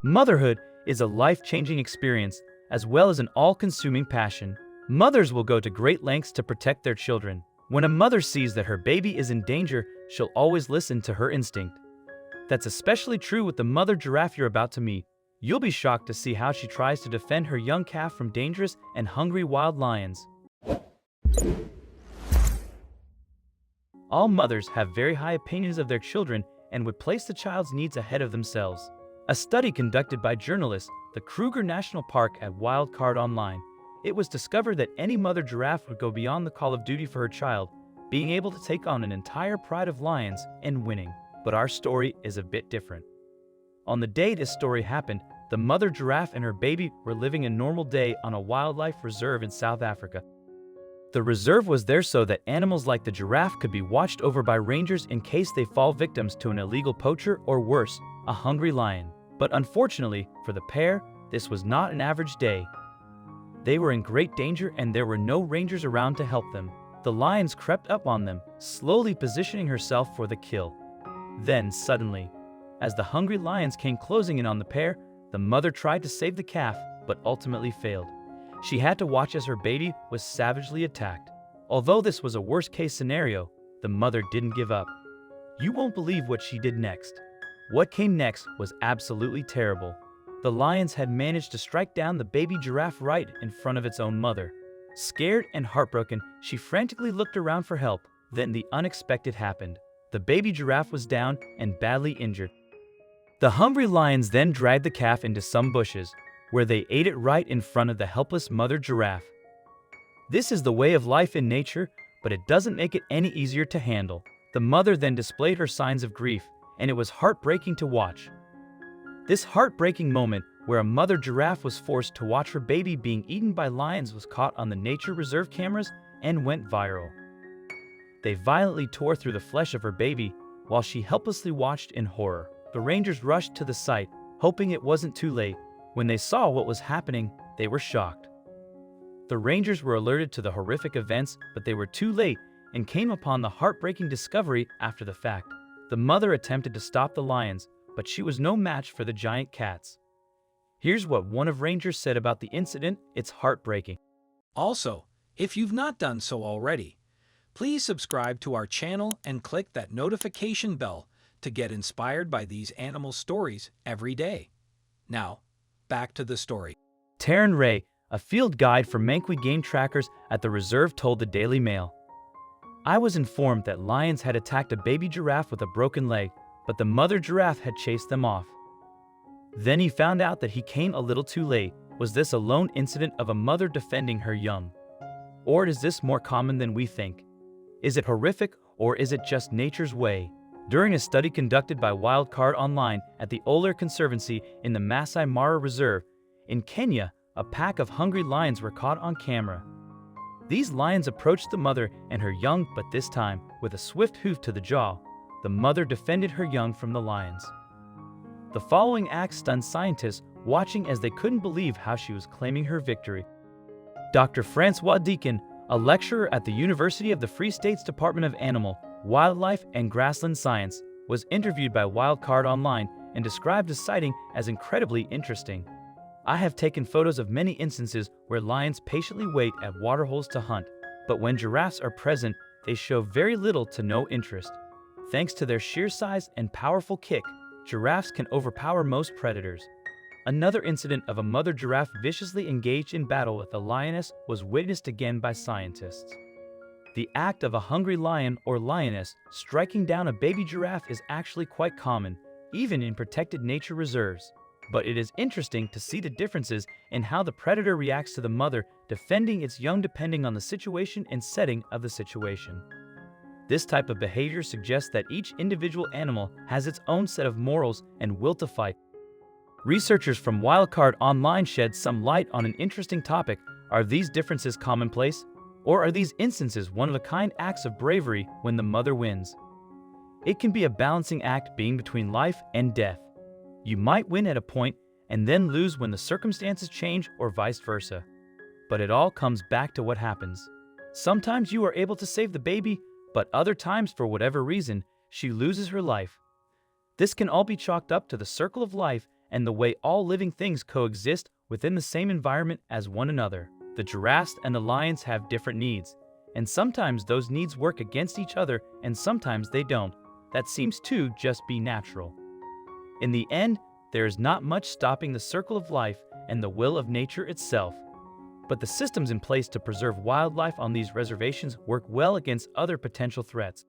Motherhood is a life-changing experience as well as an all-consuming passion. Mothers will go to great lengths to protect their children. When a mother sees that her baby is in danger, she'll always listen to her instinct. That's especially true with the mother giraffe you're about to meet. You'll be shocked to see how she tries to defend her young calf from dangerous and hungry wild lions. All mothers have very high opinions of their children and would place the child's needs ahead of themselves. A study conducted by journalists, the Kruger National Park at Wildcard Online, it was discovered that any mother giraffe would go beyond the call of duty for her child, being able to take on an entire pride of lions and winning. But our story is a bit different. On the day this story happened, the mother giraffe and her baby were living a normal day on a wildlife reserve in South Africa. The reserve was there so that animals like the giraffe could be watched over by rangers in case they fall victims to an illegal poacher or worse, a hungry lion. But unfortunately for the pair, this was not an average day. They were in great danger and there were no rangers around to help them. The lions crept up on them, slowly positioning herself for the kill. Then suddenly, as the hungry lions came closing in on the pair, the mother tried to save the calf, but ultimately failed. She had to watch as her baby was savagely attacked. Although this was a worst-case scenario, the mother didn't give up. You won't believe what she did next. What came next was absolutely terrible. The lions had managed to strike down the baby giraffe right in front of its own mother. Scared and heartbroken, she frantically looked around for help. Then the unexpected happened. The baby giraffe was down and badly injured. The hungry lions then dragged the calf into some bushes, where they ate it right in front of the helpless mother giraffe. This is the way of life in nature, but it doesn't make it any easier to handle. The mother then displayed her signs of grief, and it was heartbreaking to watch. This heartbreaking moment, where a mother giraffe was forced to watch her baby being eaten by lions, was caught on the nature reserve cameras and went viral. They violently tore through the flesh of her baby, while she helplessly watched in horror. The rangers rushed to the site, hoping it wasn't too late. When they saw what was happening, they were shocked. The rangers were alerted to the horrific events, but they were too late and came upon the heartbreaking discovery after the fact. The mother attempted to stop the lions, but she was no match for the giant cats. Here's what one of rangers said about the incident: "It's heartbreaking." Also, if you've not done so already, please subscribe to our channel and click that notification bell to get inspired by these animal stories every day. Now, back to the story. Taryn Ray, a field guide for Manquis game trackers at the reserve, told the Daily Mail, "I was informed that lions had attacked a baby giraffe with a broken leg, but the mother giraffe had chased them off. Then he found out that he came a little too late. Was this a lone incident of a mother defending her young? Or is this more common than we think? Is it horrific, or is it just nature's way?" During a study conducted by Wildcard Online at the Oler Conservancy in the Masai Mara Reserve in Kenya, a pack of hungry lions were caught on camera. These lions approached the mother and her young, but this time, with a swift hoof to the jaw, the mother defended her young from the lions. The following act stunned scientists watching as they couldn't believe how she was claiming her victory. Dr. Francois Deacon, a lecturer at the University of the Free State's Department of Animal, Wildlife and Grassland Science, was interviewed by Wildcard Online and described the sighting as incredibly interesting. "I have taken photos of many instances where lions patiently wait at waterholes to hunt, but when giraffes are present, they show very little to no interest. Thanks to their sheer size and powerful kick, giraffes can overpower most predators." Another incident of a mother giraffe viciously engaged in battle with a lioness was witnessed again by scientists. The act of a hungry lion or lioness striking down a baby giraffe is actually quite common, even in protected nature reserves. But it is interesting to see the differences in how the predator reacts to the mother defending its young depending on the situation and setting of the situation. This type of behavior suggests that each individual animal has its own set of morals and will to fight. Researchers from Wildcard Online shed some light on an interesting topic. Are these differences commonplace? Or are these instances one-of-a-kind acts of bravery when the mother wins? It can be a balancing act being between life and death. You might win at a point and then lose when the circumstances change, or vice versa. But it all comes back to what happens. Sometimes you are able to save the baby, but other times, for whatever reason, she loses her life. This can all be chalked up to the circle of life and the way all living things coexist within the same environment as one another. The giraffes and the lions have different needs, and sometimes those needs work against each other and sometimes they don't. That seems to just be natural. In the end, there is not much stopping the circle of life and the will of nature itself. But the systems in place to preserve wildlife on these reservations work well against other potential threats.